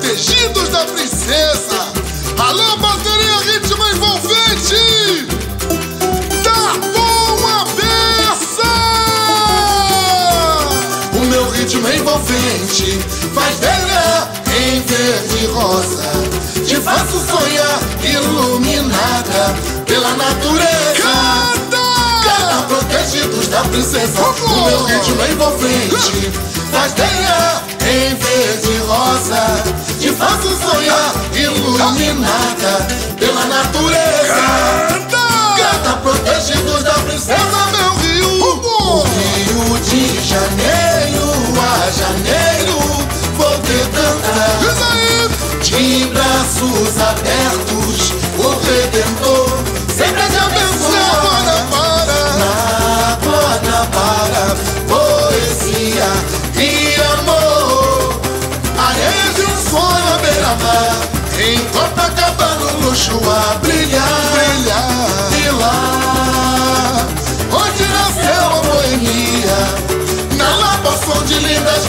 Protegidos da Princesa. Alô, bateria, ritmo envolvente. Tá bom a beça. O meu ritmo envolvente faz brilhar em verde e rosa. Te faço sonhar iluminada pela natureza. Canta, protegidos da princesa. O meu ritmo envolvente faz brilhar em verde e rosa. Te faço sonhar iluminada pela natureza. Canta, protegidos da princesa. Meu rio, o Rio de Janeiro, a janeiro vou te cantar. De braços abertos, o Redentor sempre te abençoa. Na Guanabara, poesia e amor. Areia de um sonho à beira-mar, em Copacabana o luxo a brilhar. E lá, onde nasceu a boemia, na Lapa som de lindas